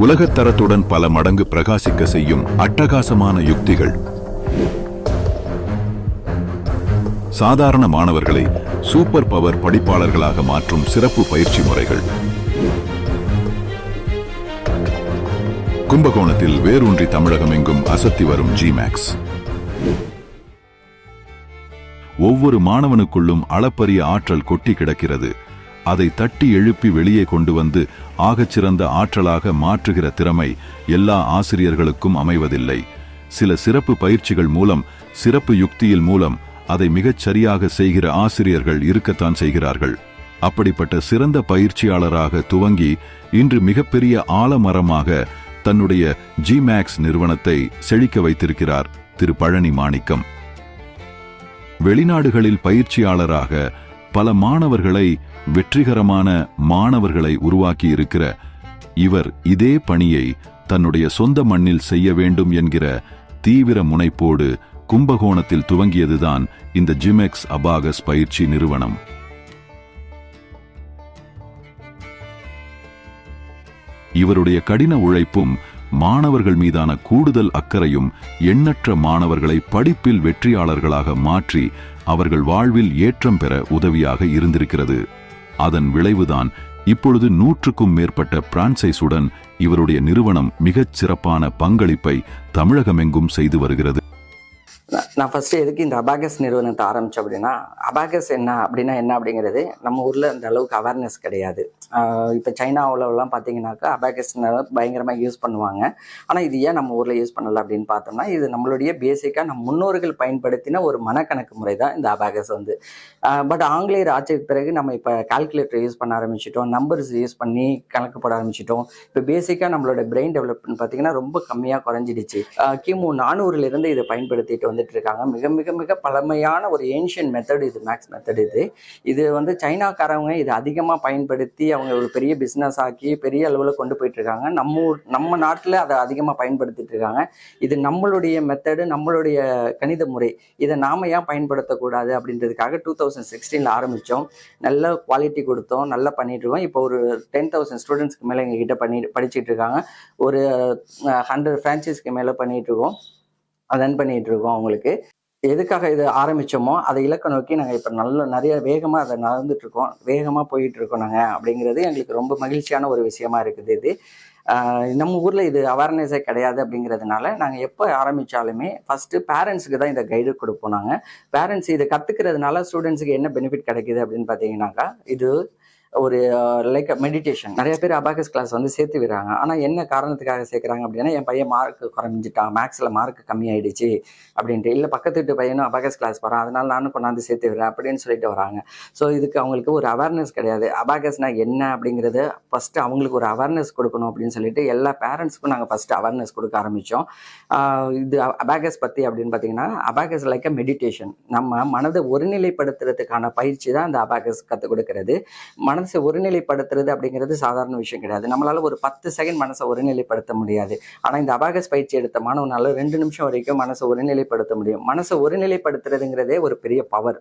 உலகத்தரத்துடன் பல மடங்கு பிரகாசிக்க செய்யும் அட்டகாசமான யுக்திகள். சாதாரண மாணவர்களை சூப்பர் பவர் படிப்பாளர்களாக மாற்றும் சிறப்பு பயிற்சி முறைகள். கும்பகோணத்தில் வேரூன்றி தமிழகம் எங்கும் அசத்தி வரும் ஜிமேக்ஸ். ஒவ்வொரு மாணவனுக்குள்ளும் அளப்பரிய ஆற்றல் கொட்டி கிடக்கிறது. அதை தட்டி எழுப்பி வெளியே கொண்டு வந்து ஆகச்சிறந்த ஆற்றலாக மாற்றுகிற திறமை எல்லா ஆசிரியர்களுக்கும் அமைவதில்லை. சில சிறப்பு பயிற்சிகள் மூலம், சிறப்பு யுக்தியில் மூலம் அதை மிகச் சரியாக செய்கிற ஆசிரியர்கள் இருக்கத்தான் செய்கிறார்கள். அப்படிப்பட்ட சிறந்த பயிற்சியாளராக துவங்கி இன்று மிகப்பெரிய ஆலமரமாக தன்னுடைய ஜிமேக்ஸ் நிறுவனத்தை செழிக்க வைத்திருக்கிறார் திரு பழனி மாணிக்கம். வெளிநாடுகளில் பயிற்சியாளராக பல மாணவர்களை, வெற்றிகரமான மாணவர்களை உருவாக்கி இருக்கிற இவர் இதே பணியை தன்னுடைய சொந்த மண்ணில் செய்ய வேண்டும் என்கிற தீவிர முனைப்போடு கும்பகோணத்தில் துவங்கியதுதான் இந்த ஜிமேக்ஸ் அபாகஸ் பயிற்சி நிறுவனம். இவருடைய கடின உழைப்பும் மாணவர்கள் மீதான கூடுதல் அக்கறையும் எண்ணற்ற மாணவர்களை படிப்பில் வெற்றியாளர்களாக மாற்றி அவர்கள் வாழ்வில் ஏற்றம் பெற உதவியாக இருந்திருக்கிறது. அதன் விளைவுதான் இப்பொழுது 100க்கும் மேற்பட்ட பிரான்சைஸுடன் இவருடைய நிறுவனம் மிகச் சிறப்பான பங்களிப்பை தமிழகமெங்கும் செய்து வருகிறது. நான் ஃபர்ஸ்ட் எதுக்கு இந்த அபாகஸ் நிறுவனத்தை ஆரம்பிச்சேன் அப்படின்னா, அபாகஸ் என்ன அப்படிங்கிறது நம்ம ஊர்ல அந்த அளவுக்கு அவேர்னஸ் கிடையாது. இப்போ சைனாவிலலாம் பார்த்தீங்கன்னாக்கா அபாகஸ் பயங்கரமாக யூஸ் பண்ணுவாங்க. ஆனால் இது ஏன் நம்ம ஊரில் யூஸ் பண்ணலை அப்படின்னு பார்த்தோம்னா, இது நம்மளுடைய பேசிக்காக நம்ம முன்னோர்கள் பயன்படுத்தின ஒரு மனக்கணக்கு முறை தான் இந்த அபாகஸ் வந்து. பட் ஆங்கிலேயர் ஆட்சிக்கு பிறகு நம்ம இப்போ கால்குலேட்டர் யூஸ் பண்ண ஆரம்பிச்சிட்டோம், நம்பர்ஸ் யூஸ் பண்ணி கணக்கு போட ஆரம்பிச்சிட்டோம். இப்போ பேசிக்காக நம்மளோட பிரெயின் டெவலப்மெண்ட் பார்த்தீங்கன்னா ரொம்ப கம்மியாக குறைஞ்சிடுச்சு. கிமு 400லேருந்து இதை பயன்படுத்திட்டு வந்துட்டு இருக்காங்க. மிக மிக மிக பழமையான ஒரு ஏன்ஷியன் மெத்தட் இது, மேக்ஸ் மெத்தட் இது வந்து சைனாக்காரவங்க இதை அதிகமாக பயன்படுத்தி அவங்க ஒரு பெரிய பிஸ்னஸ் ஆக்கி பெரிய அளவில் கொண்டு போயிட்டு இருக்காங்க. நம்ம நாட்டில் அதை அதிகமாக பயன்படுத்திட்டு இருக்காங்க. இது நம்மளுடைய மெத்தடு, நம்மளுடைய கணித முறை. இதை நாம ஏன் பயன்படுத்தக்கூடாது அப்படின்றதுக்காக 2016 ஆரம்பித்தோம். நல்ல குவாலிட்டி கொடுத்தோம், நல்லா பண்ணிட்டு இருக்கோம். இப்போ ஒரு 10,000 ஸ்டூடெண்ட்ஸ்க்கு மேலே எங்ககிட்ட படிச்சுட்டு இருக்காங்க. ஒரு 100 ஃப்ரான்ச்சைஸ்க்கு மேலே பண்ணிட்டு இருக்கோம், ரன் பண்ணிட்டு இருக்கோம். அவங்களுக்கு எதுக்காக இது ஆரம்பிச்சோமோ அதை இலக்க நோக்கி நாங்கள் இப்போ நிறைய வேகமாக அதை நடந்துட்டு இருக்கோம், வேகமாக போயிட்டு இருக்கோம் நாங்கள். அப்படிங்கிறது எங்களுக்கு ரொம்ப மகிழ்ச்சியான ஒரு விஷயமா இருக்குது. இது நம்ம ஊரில் இது அவேர்னஸே கிடையாது. அப்படிங்கிறதுனால நாங்கள் எப்போ ஆரம்பித்தாலுமே ஃபஸ்ட்டு பேரண்ட்ஸுக்கு தான் இந்த கைடு கொடுப்போம். நாங்கள் பேரண்ட்ஸ் இதை கற்றுக்கிறதுனால ஸ்டூடெண்ட்ஸுக்கு என்ன பெனிஃபிட் கிடைக்குது அப்படின்னு பார்த்தீங்கன்னாக்கா, இது ஒரு லைக் மெடிடேஷன். நிறைய பேர் அபாகஸ் கிளாஸ் வந்து சேர்த்து விடுறாங்க. ஆனால் என்ன காரணத்துக்காக சேர்க்குறாங்க அப்படின்னா, என் பையன் மார்க் குறைஞ்சிட்டான், மேக்ஸில் மார்க் கம்மியாயிடுச்சு அப்படின்ட்டு, இல்லை பக்கத்து வீட்டு பையனும் அபாகஸ் கிளாஸ் போகிறான் அதனால நானும் கொண்டாந்து சேர்த்து விடுறேன் அப்படின்னு சொல்லிட்டு வராங்க. ஸோ இதுக்கு அவங்களுக்கு ஒரு அவேர்னஸ் கிடையாது. அபாகஸ்னா என்ன அப்படிங்கிறது ஃபஸ்ட்டு அவங்களுக்கு ஒரு அவேர்னஸ் கொடுக்கணும் அப்படின்னு சொல்லிட்டு எல்லா பேரண்ட்ஸ்க்கும் நாங்கள் ஃபஸ்ட்டு அவேர்னஸ் கொடுக்க ஆரம்பித்தோம். இது அபாகஸ் பற்றி அப்படின்னு பார்த்தீங்கன்னா, அபாகஸ் லைக் அ மெடிடேஷன். நம்ம மனதை ஒருநிலைப்படுத்துறதுக்கான பயிற்சி தான் இந்த அபாகஸ் கற்றுக் கொடுக்கறது. மனசை ஒருநிலைப்படுத்துறது அப்படிங்கிறது சாதாரண விஷயம் கிடையாது. நம்மளால ஒரு 10 செகண்ட் மனசை ஒருநிலைப்படுத்த முடியாது. ஆனா இந்த அபாகஸ் பயிற்சி எடுத்த மாணவனால 2 நிமிஷம் வரைக்கும் மனசை ஒருநிலைப்படுத்த முடியும். மனசை ஒருநிலைப்படுத்துறதுங்கிறதே ஒரு பெரிய பவர்.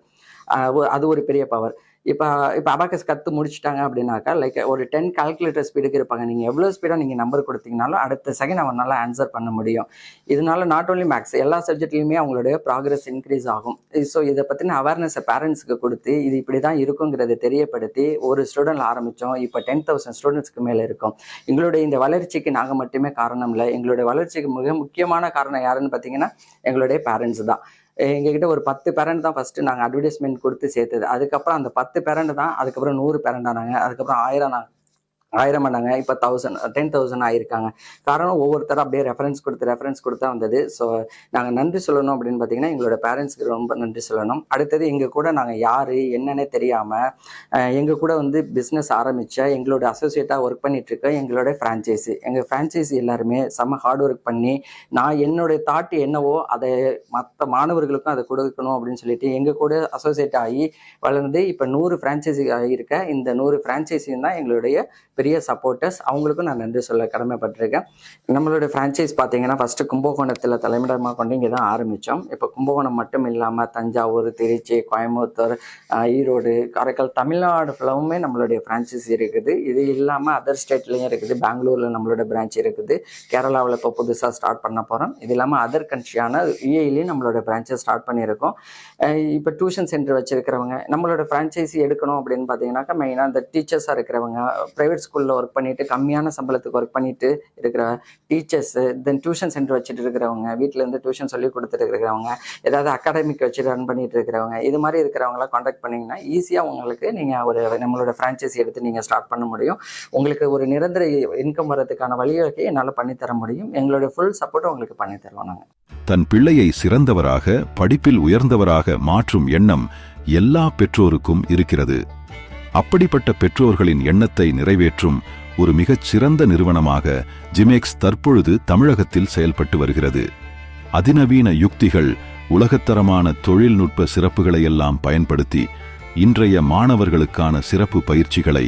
அது ஒரு பெரிய பவர். இப்போ அபாகஸ் கற்று முடிச்சுட்டாங்க அப்படின்னாக்கா, லைக் ஒரு 10 கால்குலேட்டர் ஸ்பீடுக்கு இருப்பாங்க. நீங்கள் எவ்வளோ ஸ்பீடாக நீங்கள் நம்பர் கொடுத்தீங்கனாலும் அடுத்த செகண்ட் அவனால் ஆன்சர் பண்ண முடியும். இதனால நாட் ஓன்லி மேக்ஸ், எல்லா சப்ஜெக்ட்லையுமே அவங்களுடைய ப்ராக்ரஸ் இன்க்ரீஸ் ஆகும். ஸோ இதை பற்றின அவேர்னஸை பேரண்ட்ஸுக்கு கொடுத்து இது இப்படி தான் இருக்குங்கிறத தெரியப்படுத்தி ஒரு ஸ்டூடெண்ட் ஆரம்பித்தோம். இப்போ 10,000 ஸ்டூடெண்ட்ஸ்க்கு மேலே இருக்கும். எங்களுடைய இந்த வளர்ச்சிக்கு நாங்கள் மட்டுமே காரணம் இல்லை. எங்களுடைய வளர்ச்சிக்கு மிக முக்கியமான காரணம் யாருன்னு பார்த்தீங்கன்னா எங்களுடைய பேரண்ட்ஸ் தான். எங்ககிட்ட ஒரு 10 பேரண்ட் தான் ஃபர்ஸ்ட் நாங்கள் அட்வர்டைஸ்மெண்ட் கொடுத்து சேர்த்தது. அதுக்கப்புறம் அந்த 10 பேரண்ட் தான் அதுக்கப்புறம் 100 பேரண்ட் ஆனாங்க, அதுக்கப்புறம் 1000 பண்ணாங்க, இப்போ 10,000 ஆயிருக்காங்க. காரணம் ஒவ்வொருத்தரும் அப்படியே ரெஃபரன்ஸ் கொடுத்தா வந்தது. ஸோ நாங்கள் நன்றி சொல்லணும் அப்படின்னு பார்த்தீங்கன்னா எங்களோட பேரண்ட்ஸ்க்கு ரொம்ப நன்றி சொல்லணும். அடுத்தது எங்கள் கூட நாங்கள் யார் என்னன்னே தெரியாமல் எங்கள் கூட வந்து பிஸ்னஸ் ஆரம்பித்த எங்களோட அசோசியேட்டாக ஒர்க் பண்ணிட்டு இருக்க எங்களோட எங்கள் ஃப்ரான்ச்சைசி எல்லாருமே செம்ம ஹார்ட் ஒர்க் பண்ணி, நான் என்னுடைய தாட் என்னவோ அதை மற்ற மாணவர்களுக்கும் அதை கொடுக்கணும் அப்படின்னு சொல்லிட்டு எங்கள் கூட அசோசியேட் ஆகி வளர்ந்து இப்போ 100 ஃப்ரான்ச்சைசி ஆகியிருக்க. இந்த 100 ஃப்ரான்ச்சைசியும் தான் எங்களுடைய பெரிய சப்போர்ட்டர்ஸ். அவங்களுக்கும் நான் நன்றி சொல்ல கடமைப்பட்டிருக்கேன். நம்மளுடைய ஃப்ரான்ச்சைஸ் பார்த்தீங்கன்னா ஃபஸ்ட்டு கும்பகோணத்தில் தலைமையிடமாக கொண்டு இங்கே தான் ஆரம்பித்தோம். இப்போ கும்பகோணம் மட்டும் இல்லாமல் தஞ்சாவூர், திருச்சி, கோயம்புத்தூர், ஈரோடு, காரைக்கால், தமிழ்நாடு ஃபுல்லாவுமே நம்மளுடைய ஃப்ரான்ச்சைஸ் இருக்குது. இது இல்லாமல் அதர் ஸ்டேட்லேயும் இருக்குது. பெங்களூரில் நம்மளோட பிரான்ச் இருக்குது. கேரளாவில் இப்போ புதுசாக ஸ்டார்ட் பண்ண போகிறோம். இது இல்லாமல் அதர் கண்ட்ரியான யூஏஇலையும் நம்மளோட பிரான்ச்சை ஸ்டார்ட் பண்ணியிருக்கோம். இப்போ டியூஷன் சென்டர் வச்சுருக்கிறவங்க நம்மளோட ஃப்ரான்ச்சைஸி எடுக்கணும் அப்படின்னு பார்த்தீங்கன்னாக்கா மெயினாக இந்த டீச்சர்ஸாக இருக்கிறவங்க, ப்ரைவேட் ஸ்கூலில் ஒர்க் பண்ணிவிட்டு கம்மியான சம்பளத்துக்கு ஒர்க் பண்ணிட்டு இருக்கிற டீச்சர்ஸு, தென் டியூஷன் சென்டர் வச்சுட்டு இருக்கிறவங்க, வீட்டிலேருந்து டியூஷன் சொல்லி கொடுத்துட்டு இருக்கிறவங்க, ஏதாவது அகாடமிக் வச்சு ரன் பண்ணிட்டு இருக்கிறவங்க, இது மாதிரி இருக்கிறவங்களாம் காண்டாக்ட் பண்ணிங்கன்னா ஈஸியாக உங்களுக்கு நீங்கள் ஒரு நம்மளோட ஃப்ரான்ச்சைஸி எடுத்து நீங்கள் ஸ்டார்ட் பண்ண முடியும். உங்களுக்கு ஒரு நிரந்தர இன்கம் வரதுக்கான வழிவகை என்னால் பண்ணித்தர முடியும். எங்களுடைய ஃபுல் சப்போர்ட் உங்களுக்கு பண்ணித்தருவோம் நாங்கள். தன் பிள்ளையை சிறந்தவராக, படிப்பில் உயர்ந்தவராக மாற்றும் எண்ணம் எல்லா பெற்றோருக்கும் இருக்கிறது. அப்படிப்பட்ட பெற்றோர்களின் எண்ணத்தை நிறைவேற்றும் ஒரு மிகச் சிறந்த நிறுவனமாக ஜிமேக்ஸ் தற்பொழுது தமிழகத்தில் செயல்பட்டு வருகிறது. அதிநவீன யுக்திகள், உலகத்தரமான தொழில்நுட்ப சிறப்புகளையெல்லாம் பயன்படுத்தி இன்றைய மாணவர்களுக்கான சிறப்பு பயிற்சிகளை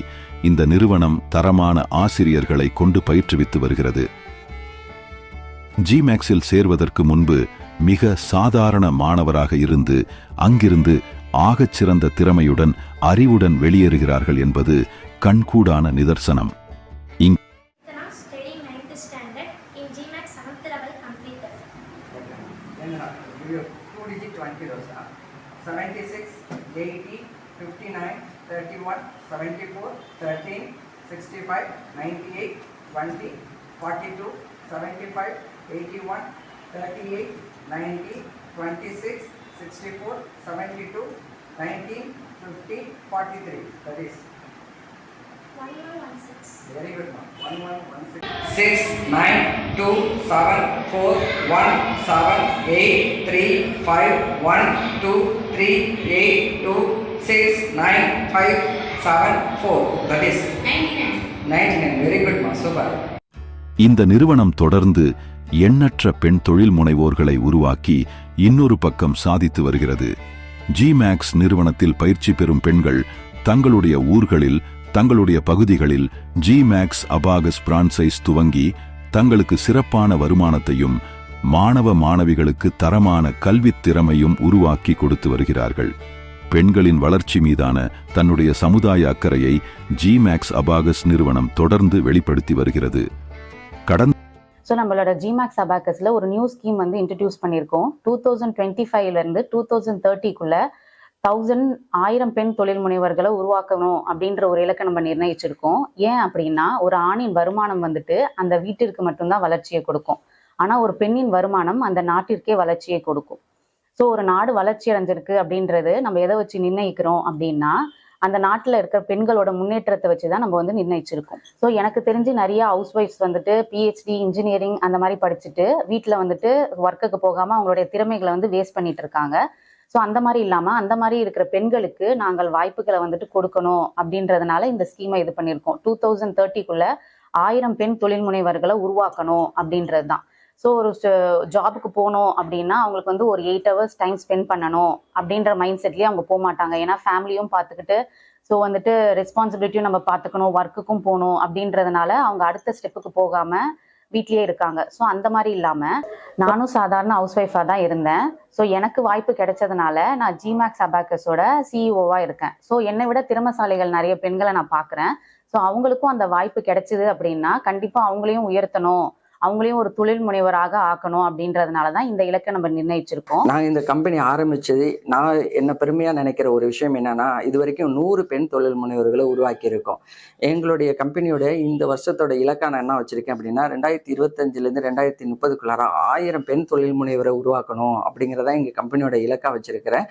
இந்த நிறுவனம் தரமான ஆசிரியர்களை கொண்டு பயிற்றுவித்து வருகிறது. ஜிமேக்ஸில் சேர்வதற்கு முன்பு மிக சாதாரண மாணவராக இருந்து அங்கிருந்து ஆகச்சிறந்த திறமையுடன், அறிவுடன் வெளியேறுகிறார்கள் என்பது கண்கூடான நிதர்சனம். That is 1116. Very good, ma'am. 1116. 6 9 2 7 4 1 7 8 3 5 1 2 3 8 2 6 9 5 7 4. That is 99. Very good, ma'am. Super. இந்த நிறுவனம் தொடர்ந்து எண்ணற்ற பெண் தொழில் முனைவோர்களை உருவாக்கி இன்னொரு பக்கம் சாதித்து வருகிறது. ஜிமேக்ஸ் நிறுவனத்தில் பயிற்சி பெறும் பெண்கள் தங்களுடைய ஊர்களில், தங்களுடைய பகுதிகளில் ஜிமேக்ஸ் அபாகஸ் பிரான்சைஸ் துவங்கி தங்களுக்கு சிறப்பான வருமானத்தையும் மாணவ மாணவிகளுக்கு தரமான கல்வித் திறமையும் உருவாக்கி கொடுத்து வருகிறார்கள். பெண்களின் வளர்ச்சி மீதான தன்னுடைய சமுதாய அக்கறையை ஜிமேக்ஸ் அபாகஸ் நிறுவனம் தொடர்ந்து வெளிப்படுத்தி வருகிறது. ஸோ நம்மளோட ஜிமேக்ஸ் அபாகஸ்ல ஒரு நியூ ஸ்கீம் வந்து இன்ட்ரடியூஸ் பண்ணியிருக்கோம். 2025 2030 1000 பெண் தொழில் முனைவர்களை உருவாக்கணும் அப்படின்ற ஒரு இலக்கை நம்ம நிர்ணயிச்சிருக்கோம். ஏன் அப்படின்னா, ஒரு ஆணின் வருமானம் வந்துட்டு அந்த வீட்டிற்கு மட்டும்தான் வளர்ச்சியை கொடுக்கும். ஆனா ஒரு பெண்ணின் வருமானம் அந்த நாட்டிற்கே வளர்ச்சியை கொடுக்கும். ஸோ ஒரு நாடு வளர்ச்சி அடைஞ்சிருக்கு அப்படின்றது நம்ம எதை வச்சு நிர்ணயிக்கிறோம் அப்படின்னா, அந்த நாட்டில் இருக்கிற பெண்களோட முன்னேற்றத்தை வச்சு தான் நம்ம வந்து நிர்ணயிச்சிருக்கோம். ஸோ எனக்கு தெரிஞ்சு நிறைய ஹவுஸ் ஒய்ஃப்ஸ் வந்துட்டு பிஹெச்டி, இன்ஜினியரிங் அந்த மாதிரி படிச்சுட்டு வீட்டில் வந்துட்டு ஒர்க்குக்கு போகாமல் அவங்களுடைய திறமைகளை வந்து வேஸ்ட் பண்ணிட்டு இருக்காங்க. ஸோ அந்த மாதிரி இல்லாமல் அந்த மாதிரி இருக்கிற பெண்களுக்கு நாங்கள் வாய்ப்புகளை வந்துட்டு கொடுக்கணும் அப்படின்றதுனால இந்த ஸ்கீமை இது பண்ணியிருக்கோம். 2030 1000 பெண் தொழில் முனைவர்களை உருவாக்கணும் அப்படின்றது தான். ஸோ ஒரு ஜாபுக்கு போகணும் அப்படின்னா அவங்களுக்கு வந்து ஒரு 8 hours டைம் ஸ்பெண்ட் பண்ணணும் அப்படின்ற மைண்ட் செட்லேயே அவங்க போக மாட்டாங்க. ஏன்னா ஃபேமிலியும் பார்த்துக்கிட்டு, ஸோ வந்துட்டு ரெஸ்பான்சிபிலிட்டியும் நம்ம பார்த்துக்கணும், ஒர்க்குக்கும் போகணும் அப்படின்றதுனால அவங்க அடுத்த ஸ்டெப்புக்கு போகாமல் வீட்லேயே இருக்காங்க. ஸோ அந்த மாதிரி இல்லாமல் நானும் சாதாரண ஹவுஸ் ஒய்ஃபாக தான் இருந்தேன். ஸோ எனக்கு வாய்ப்பு கிடைச்சதுனால நான் ஜிமேக்ஸ் அபாகஸோட சிஇஓவாக இருக்கேன். ஸோ என்னை விட திறமைசாலிகள் நிறைய பெண்களை நான் பார்க்குறேன். ஸோ அவங்களுக்கும் அந்த வாய்ப்பு கிடைச்சிது அப்படின்னா கண்டிப்பாக அவங்களையும் உயர்த்தணும், அவங்களையும் ஒரு தொழில் முனைவராக ஆக்கணும் அப்படின்றதுனால தான் இந்த இலக்கை நம்ம நிர்ணயிச்சிருக்கோம். நான் இந்த கம்பெனி ஆரம்பிச்சது, நான் என்ன பெருமையாக நினைக்கிற ஒரு விஷயம் என்னன்னா, இது வரைக்கும் 100 பெண் தொழில் முனைவர்களை உருவாக்கி இருக்கோம். எங்களுடைய கம்பெனியோட இந்த வருஷத்தோட இலக்கா நான் என்ன வச்சிருக்கேன் அப்படின்னா, 2025 2030 1000 பெண் தொழில் முனைவரை உருவாக்கணும் அப்படிங்கிறத எங்கள் கம்பெனியோட இலக்கா வச்சிருக்கிறேன்.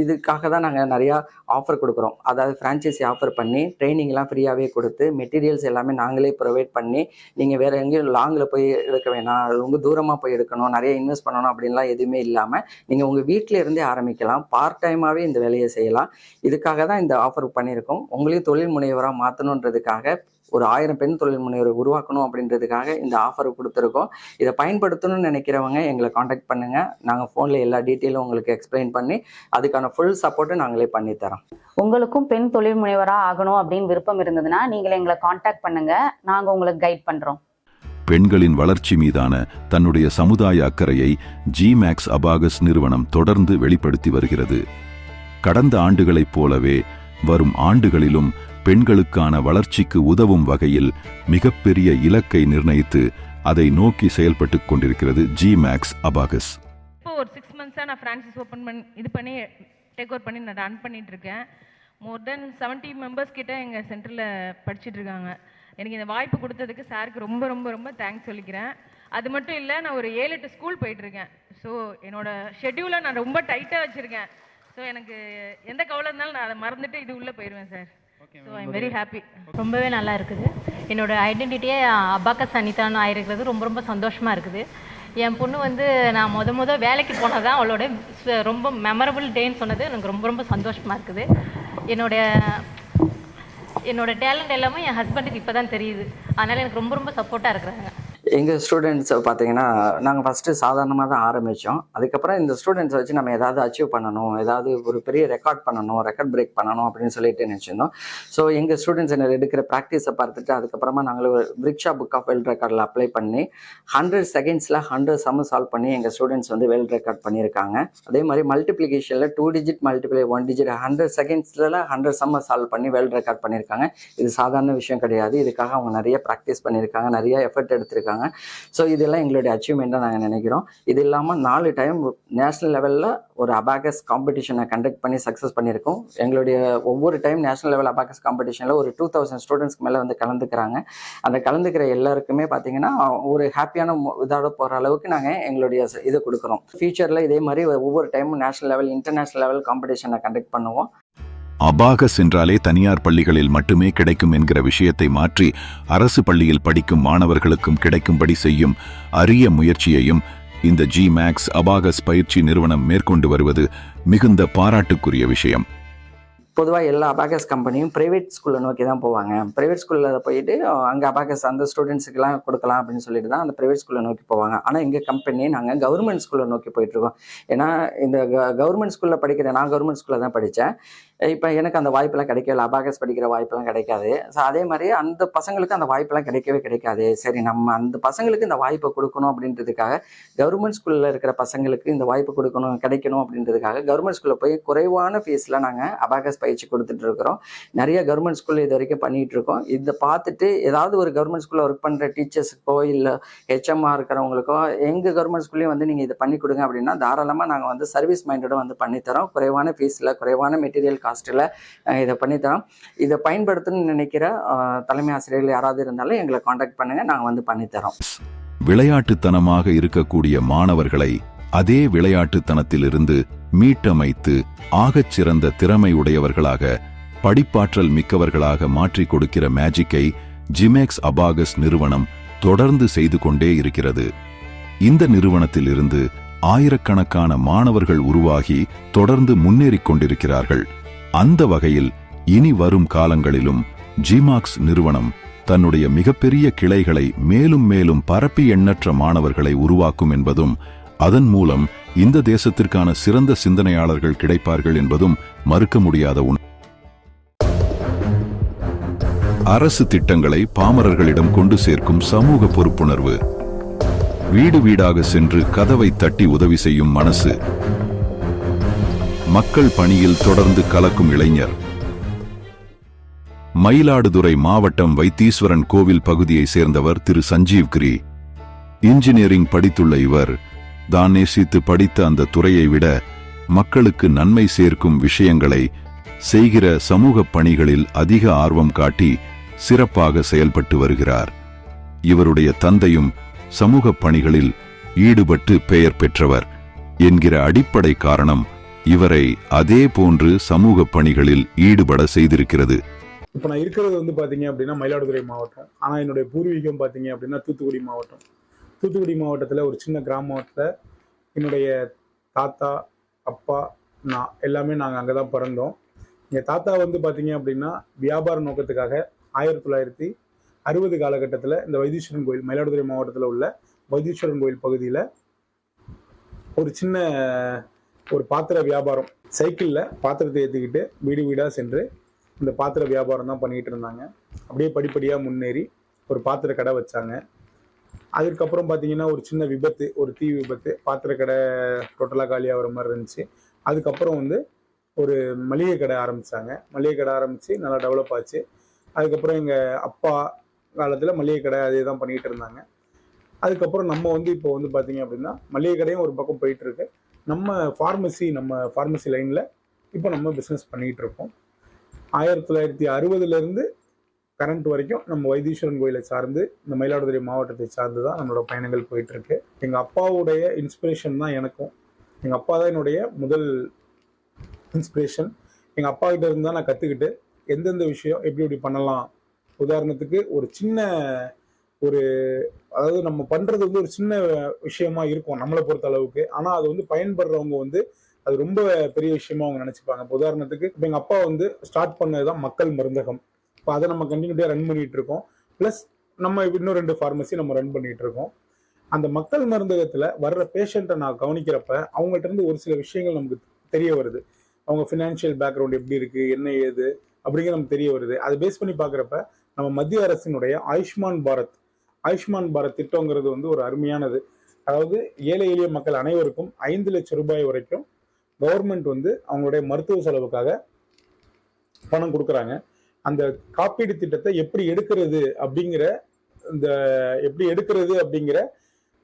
இதுக்காக தான் நாங்கள் நிறையா ஆஃபர் கொடுக்குறோம். அதாவது ஃப்ரான்ச்சைசி ஆஃபர் பண்ணி ட்ரைனிங்லாம் ஃப்ரீயாகவே கொடுத்து மெட்டீரியல்ஸ் எல்லாமே நாங்களே ப்ரொவைட் பண்ணி, நீங்கள் வேறு எங்கேயும் லாங்கில் போய் எடுக்க வேணாம், ரொம்ப தூரமாக போய் எடுக்கணும், நிறைய இன்வெஸ்ட் பண்ணணும் அப்படின்லாம் எதுவுமே இல்லாமல் நீங்கள் உங்கள் வீட்டில் இருந்தே ஆரம்பிக்கலாம். பார்ட் டைமாகவே இந்த வேலையை செய்யலாம். இதுக்காக தான் இந்த ஆஃபர் பண்ணியிருக்கோம். உங்களையும் தொழில் முனைவராக மாற்றணுன்றதுக்காக ஒரு 1000 பெண் தொழில் முனைவோரை உருவாக்கணும் அப்படின்றதுக்காக இந்த ஆஃபர் கொடுத்துருக்கோம். இதை பயன்படுத்தணும்னு நினைக்கிறவங்க எங்களை காண்டாக்ட் பண்ணுங்கள். நாங்கள் ஃபோனில் எல்லா டீட்டெயிலும் உங்களுக்கு எக்ஸ்பிளைன் பண்ணி அதுக்கான ஃபுல் சப்போர்ட்டை நாங்களே பண்ணித்தரோம். உங்களுக்கும் பெண் தொழில் முனைவராக ஆகணும் அப்படின்னு விருப்பம் இருந்ததுன்னா நீங்கள் எங்களை காண்டாக்ட் பண்ணுங்க, நாங்கள் உங்களுக்கு கைட் பண்ணுறோம். பெண்களின் வளர்ச்சி மீதான தன்னுடைய சமுதாய அக்கறையை ஜிமேக்ஸ் அபாகஸ் நிறுவனம் தொடர்ந்து வெளிப்படுத்தி வருகிறது. கடந்த ஆண்டுகளைப் போலவே வரும் ஆண்டுகளிலும் பெண்களுக்கான வளர்ச்சிக்கு உதவும் வகையில் மிகப்பெரிய இலக்கை நிர்ணயித்து அதை நோக்கி செயல்பட்டுக் கொண்டிருக்கிறது ஜிமேக்ஸ் அபாகஸ். இப்போ ஒரு 6 months நான் ஃப்ரான்சைஸ் ஓப்பன் பண்ணி டேக் ஓவர் பண்ணி நான் ரன் பண்ணிட்டு இருக்கேன். மோர் தென் 70 மெம்பர்ஸ் கிட்ட எங்கள் சென்டரில் படிச்சுட்டு இருக்காங்க. எனக்கு இந்த வாய்ப்பு கொடுத்ததுக்கு சாருக்கு ரொம்ப ரொம்ப ரொம்ப தேங்க்ஸ் சொல்லிக்கிறேன். அது மட்டும் இல்லை, நான் ஒரு 7-8 ஸ்கூல் போயிட்டுருக்கேன். ஸோ என்னோட ஷெட்யூலை நான் ரொம்ப டைட்டாக வச்சுருக்கேன். ஸோ எனக்கு எந்த கவலை இருந்தாலும் நான் அதை மறந்துட்டு இது உள்ளே போயிடுவேன் sir. So I am very happy. ரொம்பவே நல்லா இருக்குது. என்னோட ஐடென்டிட்டியே அபாகஸ் அனிதான்னு ஆயிருக்கிறது ரொம்ப ரொம்ப சந்தோஷமாக இருக்குது. என் பொண்ணு வந்து நான் முத வேலைக்கு போனது தான் அவளோட ரொம்ப மெமரபிள் டேன்னு சொன்னது எனக்கு ரொம்ப ரொம்ப சந்தோஷமாக இருக்குது. என்னோட டேலண்ட் எல்லாமே என் ஹஸ்பண்டுக்கு இப்போ தான் தெரியுது. அதனால் எனக்கு ரொம்ப ரொம்ப சப்போர்ட்டாக இருக்கிறாங்க. எங்கள் ஸ்டூடெண்ட்ஸ் பார்த்தீங்கன்னா நாங்கள் ஃபஸ்ட்டு சாதாரணமாக தான் ஆரம்பித்தோம். அதுக்கப்புறம் இந்த ஸ்டூடெண்ட்ஸை வச்சு நம்ம ஏதாவது அச்சீவ் பண்ணணும், ஏதாவது ஒரு பெரிய ரெக்கார்ட் பிரேக் பண்ணணும் அப்படின்னு சொல்லிட்டு நினச்சிருந்தோம். ஸோ எங்கள் ஸ்டூடெண்ட்ஸ் என்ன எடுக்கிற ப்ராக்டிஸை பார்த்துட்டு அதுக்கப்புறமா நாங்கள் ஒரு பிரிக்ஷா புக் ஆஃப் வேர்ல்ட் ரெக்கார்டில் அப்ளை பண்ணி 100 secondsல 100 சம் சால்வ் பண்ணி எங்கள் ஸ்டூடெண்ட்ஸ் வந்து வேர்ல்ட் ரெக்கார்ட் பண்ணியிருக்காங்க. அதே மாதிரி மல்டிப்ளிகேஷனில் 2 digit multiply 1 digit 100 secondsல 100 some solve பண்ணி வேர்ல்ட் ரெக்கார்ட் பண்ணியிருக்காங்க. இது சாதாரண விஷயம் கிடையாது. இதுக்காக அவங்க நிறைய ப்ராக்டிஸ் பண்ணியிருக்காங்க, நிறைய எஃபர்ட் எடுத்திருக்காங்க. ஸோ இதெல்லாம் எங்களுடைய அச்சீவ்மெண்ட்டாக நாங்கள் நினைக்கிறோம். இது இல்லாமல் 4 டைம் நேஷனல் லெவலில் ஒரு அபாகஸ் காம்படிஷனை கண்டக்ட் பண்ணி சக்ஸஸ் பண்ணியிருக்கோம். எங்களுடைய ஒவ்வொரு டைம் நேஷனல் லெவல் அபாகஸ் காம்படிஷனில் ஒரு 2000 ஸ்டூடெண்ட்ஸ்க்கு மேலே வந்து கலந்துக்கிறாங்க. அந்த கலந்துக்கிற எல்லாருக்குமே பார்த்தீங்கன்னா ஒரு ஹாப்பியான இதோட போகிற அளவுக்கு நாங்கள் எங்களுடைய இதை கொடுக்குறோம். ஃபியூச்சரில் இதே மாதிரி ஒவ்வொரு டைமும் நேஷனல் லெவல் இன்டர்நேஷனல் லெவல் காம்படிஷனை கண்டக்ட் பண்ணுவோம். அபாகஸ் என்றாலே தனியார் பள்ளிகளில் மட்டுமே கிடைக்கும் என்கிற விஷயத்தை மாற்றி அரசு பள்ளியில் படிக்கும் மாணவர்களுக்கும் கிடைக்கும்படி செய்யும் அரிய முயற்சியையும் இந்த ஜிமேக்ஸ் அபாகஸ் பயிற்சி நிறுவனம் மேற்கொண்டு வருவது மிகுந்த பாராட்டுக்குரிய விஷயம். பொதுவாக எல்லா அபாகஸ் கம்பெனியும் ப்ரைவேட் ஸ்கூலில் நோக்கி தான் போவாங்க. ப்ரைவேட் ஸ்கூலில் போயிட்டு அங்கே அபாகஸ் அந்த ஸ்டூடெண்ட்ஸுக்கெல்லாம் கொடுக்கலாம் அப்படின்னு சொல்லிட்டு தான் அந்த ப்ரைவேட் ஸ்கூலில் நோக்கி போவாங்க. ஆனால் எங்கள் கம்பெனி நாங்கள் கவர்மெண்ட் ஸ்கூலில் நோக்கி போயிட்டுருக்கோம். ஏன்னா இந்த கவர்மெண்ட் ஸ்கூலில் நான் கவர்மெண்ட் ஸ்கூலில் தான் படித்தேன். இப்போ எனக்கு அந்த வாய்ப்பெல்லாம் கிடைக்கல, அபாகஸ் படிக்கிற வாய்ப்பெல்லாம் கிடைக்காது. ஸோ அதே மாதிரி அந்த பசங்களுக்கு அந்த வாய்ப்பெல்லாம் கிடைக்காது. சரி, நம்ம அந்த பசங்களுக்கு இந்த வாய்ப்பை கொடுக்கணும் அப்படின்றதுக்காக கவர்மெண்ட் ஸ்கூலில் இருக்கிற பசங்களுக்கு இந்த வாய்ப்பு கிடைக்கணும் அப்படின்றதுக்காக கவர்மெண்ட் ஸ்கூலில் போய் குறைவான ஃபீஸில் நாங்கள் அபாகஸ் பயிற்சி கொடுத்துட்டு இருக்கிறோம். நிறைய கவர்மெண்ட் ஸ்கூலில் இது வரைக்கும் பண்ணிட்டு இருக்கோம். இதை பார்த்துட்டு ஏதாவது ஒரு கவர்மெண்ட் ஸ்கூலில் ஒர்க் பண்ணுற டீச்சர்ஸுக்கோ இல்லை ஹெச்எம்மாக இருக்கிறவங்களுக்கோ எங்கள் கவர்மெண்ட் ஸ்கூல்லையும் வந்து நீங்கள் இதை பண்ணி கொடுங்க அப்படின்னா தாராளமாக நாங்கள் வந்து சர்வீஸ் மைண்டோட வந்து பண்ணித்தரோம். குறைவான ஃபீஸில் குறைவான மெட்டீரியல் காஸ்ட்டில் இதை பண்ணித்தரோம். இதை பயன்படுத்தணும்னு நினைக்கிற தலைமை ஆசிரியர்கள் யாராவது இருந்தாலும் எங்களை காண்டாக்ட் பண்ணுங்கள், நாங்கள் வந்து பண்ணித்தரோம். விளையாட்டுத்தனமாக இருக்கக்கூடிய மாணவர்களை அதே விளையாட்டுத்தனத்திலிருந்து மீட்டமைத்து ஆகச் சிறந்த திறமை உடையவர்களாக படிப்பாற்றல் மிக்கவர்களாக மாற்றிக் கொடுக்கிற மேஜிக்கை ஜிமேக்ஸ் அபாகஸ் நிறுவனம் தொடர்ந்து செய்து கொண்டே இருக்கிறது. இந்த நிறுவனத்தில் இருந்து ஆயிரக்கணக்கான மாணவர்கள் உருவாகி தொடர்ந்து முன்னேறிக் கொண்டிருக்கிறார்கள். அந்த வகையில் இனி வரும் காலங்களிலும் ஜிமாக்ஸ் நிறுவனம் தன்னுடைய மிகப்பெரிய கிளைகளை மேலும் மேலும் பரப்பி எண்ணற்ற மாணவர்களை உருவாக்கும் என்பதும் அதன் மூலம் இந்த தேசத்திற்கான சிறந்த சிந்தனையாளர்கள் கிடைப்பார்கள் என்பதும் மறுக்க முடியாத உண்மை. அரசு திட்டங்களை பாமரர்களிடம் கொண்டு சேர்க்கும் சமூக பொறுப்புணர்வு, வீடு வீடாக சென்று கதவை தட்டி உதவி செய்யும் மனசு, மக்கள் பணியில் தொடர்ந்து கலக்கும் இளைஞர். மயிலாடுதுறை மாவட்டம் வைத்தீஸ்வரன் கோவில் பகுதியை சேர்ந்தவர் திரு சஞ்சீவ் கிரி. இன்ஜினியரிங் படித்துள்ள இவர் தான் நேசித்து படித்த அந்த துறையை விட மக்களுக்கு நன்மை சேர்க்கும் விஷயங்களை செய்கிற சமூக பணிகளில் அதிக ஆர்வம் காட்டி சிறப்பாக செயல்பட்டு வருகிறார். இவருடைய தந்தையும் சமூக பணிகளில் ஈடுபட்டு பெயர் பெற்றவர் என்கிற அடிப்படை காரணம் இவரை அதே போன்று சமூக பணிகளில் ஈடுபட செய்திருக்கிறது. இப்போ நான் இருக்கிறது வந்து பார்த்தீங்க அப்படின்னா மயிலாடுதுறை மாவட்டம். ஆனால் என்னுடைய பூர்வீகம் பார்த்தீங்க அப்படின்னா தூத்துக்குடி மாவட்டம். தூத்துக்குடி மாவட்டத்தில் ஒரு சின்ன கிராமத்தில் என்னுடைய தாத்தா, அப்பா, நான் எல்லாமே நாங்கள் அங்கே தான் பிறந்தோம். எங்கள் தாத்தா வந்து பார்த்தீங்க அப்படின்னா வியாபார நோக்கத்துக்காக 60 காலகட்டத்தில் இந்த வைத்தீஸ்வரன் கோயில், மயிலாடுதுறை மாவட்டத்தில் உள்ள வைத்தீஸ்வரன் கோயில் பகுதியில் ஒரு சின்ன ஒரு பாத்திர வியாபாரம், சைக்கிளில் பாத்திரத்தை ஏற்றிக்கிட்டு வீடு வீடாக சென்று இந்த பாத்திர வியாபாரம் தான் பண்ணிகிட்டு இருந்தாங்க. அப்படியே படிப்படியாக முன்னேறி ஒரு பாத்திர கடை வச்சாங்க. அதுக்கப்புறம் பார்த்தீங்கன்னா ஒரு சின்ன விபத்து, ஒரு தீ விபத்து, பாத்திர கடை டோட்டலாக காலியாகிற மாதிரி இருந்துச்சு. அதுக்கப்புறம் வந்து ஒரு மளிகை கடை ஆரம்பித்தாங்க. மளிகை கடை ஆரம்பித்து நல்லா டெவலப் ஆச்சு. அதுக்கப்புறம் எங்கள் அப்பா காலத்தில் மளிகை கடை அதே தான் பண்ணிகிட்டு இருந்தாங்க. அதுக்கப்புறம் நம்ம வந்து இப்போ வந்து பார்த்தீங்க அப்படின்னா மளிகை கடையும் ஒரு பக்கம் போயிட்டுருக்கு. நம்ம ஃபார்மசி லைனில் இப்போ நம்ம பிஸ்னஸ் பண்ணிகிட்டு இருக்கோம். 1960 கரண்ட் வரைக்கும் நம்ம வைத்தீஸ்வரன் கோயிலை சார்ந்து, இந்த மயிலாடுதுறை மாவட்டத்தை சார்ந்து தான் நம்மளோட பயணங்கள் போயிட்டுருக்கு. எங்கள் அப்பாவுடைய இன்ஸ்பிரேஷன் தான் எனக்கும். எங்கள் அப்பா தான் என்னுடைய முதல் இன்ஸ்பிரேஷன். எங்கள் அப்பா கிட்ட இருந்து தான் நான் கற்றுக்கிட்டு எந்தெந்த விஷயம் எப்படி எப்படி பண்ணலாம். உதாரணத்துக்கு ஒரு சின்ன அதாவது நம்ம பண்ணுறது வந்து ஒரு சின்ன விஷயமா இருக்கும் நம்மளை பொறுத்த அளவுக்கு. ஆனால் அது வந்து பயன்படுறவங்க வந்து அது ரொம்ப பெரிய விஷயமா அவங்க நினச்சிப்பாங்க. இப்போ உதாரணத்துக்கு இப்போ எங்கள் அப்பா வந்து ஸ்டார்ட் பண்ணது தான் மக்கள் மருந்தகம். இப்போ அதை நம்ம கண்டினியூட்டியாக ரன் பண்ணிகிட்டு இருக்கோம். ப்ளஸ் நம்ம இன்னும் 2 ஃபார்மசி நம்ம ரன் பண்ணிகிட்டு இருக்கோம். அந்த மக்கள் மருந்தகத்தில் வர்ற பேஷண்ட்டை நான் கவனிக்கிறப்ப அவங்கள்ட்ட இருந்து ஒரு சில விஷயங்கள் நமக்கு தெரிய வருது. அவங்க ஃபினான்ஷியல் பேக்ரவுண்ட் எப்படி இருக்குது, என்ன ஏது அப்படிங்கிற நமக்கு தெரிய வருது. அதை பேஸ் பண்ணி பார்க்குறப்ப நம்ம மத்திய அரசினுடைய ஆயுஷ்மான் பாரத் திட்டங்கிறது வந்து ஒரு அருமையானது. அதாவது ஏழை எளிய மக்கள் அனைவருக்கும் 5 லட்சம் ரூபாய் வரைக்கும் கவர்மெண்ட் வந்து அவங்களுடைய மருத்துவ செலவுக்காக பணம் கொடுக்குறாங்க. அந்த காப்பீடு திட்டத்தை எப்படி எடுக்கிறது அப்படிங்கிற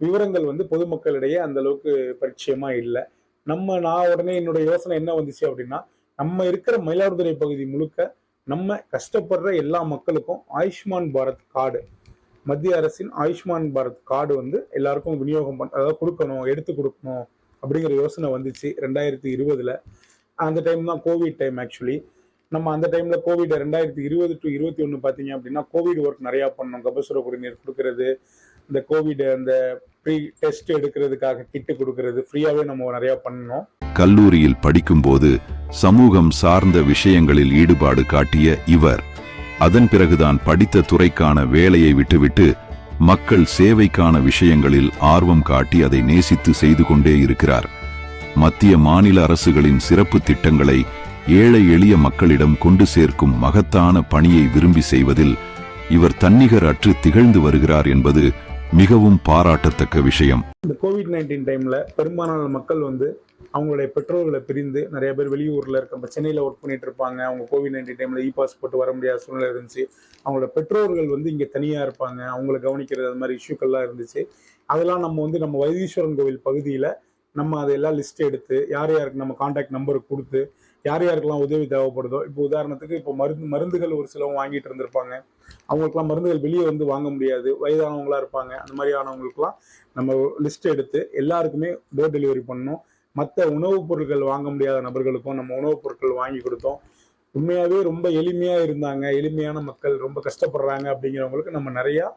விவரங்கள் வந்து பொதுமக்களிடையே அந்த அளவுக்கு பரிச்சயமா இல்லை. நான் உடனே என்னோட யோசனை என்ன வந்துச்சு அப்படின்னா, நம்ம இருக்கிற மயிலாடுதுறை பகுதி முழுக்க நம்ம கஷ்டப்படுற எல்லா மக்களுக்கும் ஆயுஷ்மான் பாரத் கார்டு, மத்திய அரசின் ஆயுஷ்மான் பாரத் கார்டு வந்து எல்லாருக்கும் விநியோகம் அதாவது எடுத்து கொடுக்கணும் அப்படிங்கிற யோசனை வந்துச்சு 2020. அந்த டைம் தான் கோவிட் டைம். ஆக்சுவலி நம்ம அந்த டைம்ல கோவிட் 2020 to 2021 பார்த்தீங்க அப்படின்னா கோவிட் ஒர்க் நிறையா பண்ணோம். கபசுர குடிநீர் கொடுக்கறது, இந்த கோவிட் அந்த ப்ரீ டெஸ்ட் எடுக்கிறதுக்காக கிட்டு கொடுக்கறது ஃப்ரீயாவே நம்ம நிறையா பண்ணோம். கல்லூரியில் படிக்கும்போது சமூகம் சார்ந்த விஷயங்களில் ஈடுபாடு காட்டிய இவர் அதன் பிறகுதான் படித்த துறைக்கான வேலையை விட்டுவிட்டு மக்கள் சேவைக்கான விஷயங்களில் ஆர்வம் காட்டி அதை நேசித்து செய்து கொண்டே இருக்கிறார். மத்திய மாநில அரசுகளின் சிறப்பு திட்டங்களை ஏழை எளிய மக்களிடம் கொண்டு சேர்க்கும் மகத்தான பணியை விரும்பி செய்வதில் இவர் தன்னிகர் அற்று திகழ்ந்து வருகிறார் என்பது மிகவும் பாராட்டத்தக்க விஷயம். இந்த கோவிட்-19 டைம்ல பெரும்பாலான மக்கள் வந்து அவங்களுடைய பெற்றோர்களை பிரிந்து நிறைய பேர் வெளியூர்ல இருக்க, சென்னையில ஒர்க் பண்ணிட்டு இருப்பாங்க. அவங்க கோவிட்-19 டைம்ல பாஸ் போட்டு வர முடியாத சூழ்நிலை இருந்துச்சு. அவங்களோட பெற்றோர்கள் வந்து இங்க தனியா இருப்பாங்க, அவங்களை கவனிக்கிறது, அது மாதிரி இஷ்யூக்கள்லாம் இருந்துச்சு. அதெல்லாம் நம்ம வந்து நம்ம வைத்தீஸ்வரன் கோவில் பகுதியில நம்ம அதையெல்லாம் லிஸ்ட் எடுத்து யார் யாருக்கு நம்ம கான்டாக்ட் நம்பர் கொடுத்து யார் யாருக்கெல்லாம் உதவி தேவைப்படுதோ, இப்போ உதாரணத்துக்கு இப்போ மருந்துகள் ஒரு சிலவங்க வாங்கிட்டு இருந்திருப்பாங்க, அவங்களுக்குலாம் மருந்துகள் வெளியே வந்து வாங்க முடியாது, வயதானவங்களா இருப்பாங்க, அந்த மாதிரியானவங்களுக்குலாம் நம்ம லிஸ்ட் எடுத்து எல்லாருக்குமே டோர் டெலிவரி பண்ணோம். மற்ற உணவுப் பொருட்கள் வாங்க முடியாத நபர்களுக்கும் நம்ம உணவுப் பொருட்கள் வாங்கி கொடுத்தோம். உண்மையாகவே ரொம்ப எளிமையாக இருந்தாங்க, எளிமையான மக்கள் ரொம்ப கஷ்டப்படுறாங்க அப்படிங்கிறவங்களுக்கு நம்ம நிறையா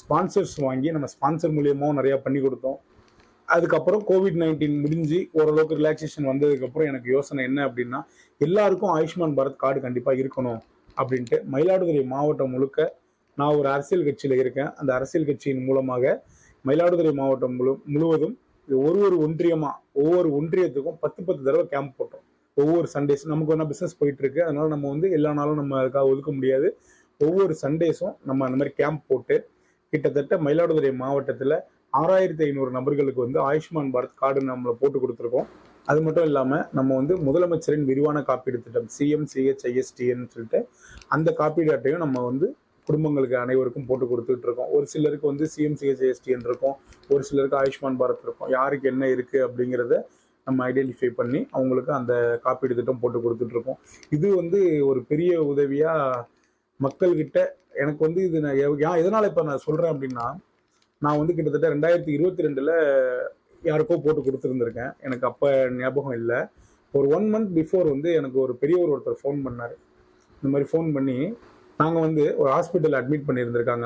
ஸ்பான்சர்ஸ் வாங்கி நம்ம ஸ்பான்சர் மூலியமாகவும் நிறையா பண்ணி கொடுத்தோம். அதுக்கப்புறம் கோவிட்-19 முடிஞ்சு ஓரளவுக்கு ரிலாக்ஸேஷன் வந்ததுக்கப்புறம் எனக்கு யோசனை என்ன அப்படின்னா, எல்லாருக்கும் ஆயுஷ்மான் பாரத் கார்டு கண்டிப்பாக இருக்கணும் அப்படின்ட்டு மயிலாடுதுறை மாவட்டம் முழுக்க நான் ஒரு அரசியல் கட்சியில் இருக்கேன். அந்த அரசியல் கட்சியின் மூலமாக மயிலாடுதுறை மாவட்டம் முழுவதும் ஒவ்வொரு ஒன்றியத்துக்கும் 10 தடவை கேம்ப் போட்டோம். ஒவ்வொரு சண்டேஸ் நமக்கு வேணா பிஸ்னஸ் போயிட்டு இருக்கு, அதனால நம்ம வந்து எல்லா நாளும் நம்ம அதுக்காக ஒதுக்க முடியாது. ஒவ்வொரு சண்டேஸும் நம்ம அந்த மாதிரி கேம்ப் போட்டு கிட்டத்தட்ட மயிலாடுதுறை மாவட்டத்தில் 6500 நபர்களுக்கு வந்து ஆயுஷ்மான் பாரத் கார்டு நம்மளை போட்டு கொடுத்துருக்கோம். அது மட்டும் இல்லாமல் நம்ம வந்து முதலமைச்சரின் விரிவான காப்பீடு திட்டம் CMCHISTன்னு சொல்லிட்டு அந்த காப்பீடு அட்டையும் நம்ம வந்து குடும்பங்களுக்கு அனைவருக்கும் போட்டு கொடுத்துட்டு இருக்கோம். ஒரு சிலருக்கு வந்து CMCHISTN இருக்கும், ஒரு சிலருக்கு ஆயுஷ்மான் பாரத் இருக்கும். யாருக்கு என்ன இருக்குது அப்படிங்கிறத நம்ம ஐடென்டிஃபை பண்ணி அவங்களுக்கு அந்த காப்பீடு திட்டம் போட்டு கொடுத்துட்டு இருக்கோம். இது வந்து ஒரு பெரிய உதவியாக மக்கள்கிட்ட எனக்கு வந்து இது நான் எதனால் இப்போ நான் சொல்கிறேன் அப்படின்னா, நான் வந்து கிட்டத்தட்ட 2022 யாருக்கோ போட்டு கொடுத்துருந்துருக்கேன். எனக்கு அப்போ ஞாபகம் இல்லை. ஒரு 1 month பிஃபோர் வந்து எனக்கு ஒரு பெரியவர் ஒருத்தர் ஃபோன் பண்ணார். இந்த மாதிரி ஃபோன் பண்ணி நாங்கள் வந்து ஒரு ஹாஸ்பிட்டலில் அட்மிட் பண்ணியிருந்திருக்காங்க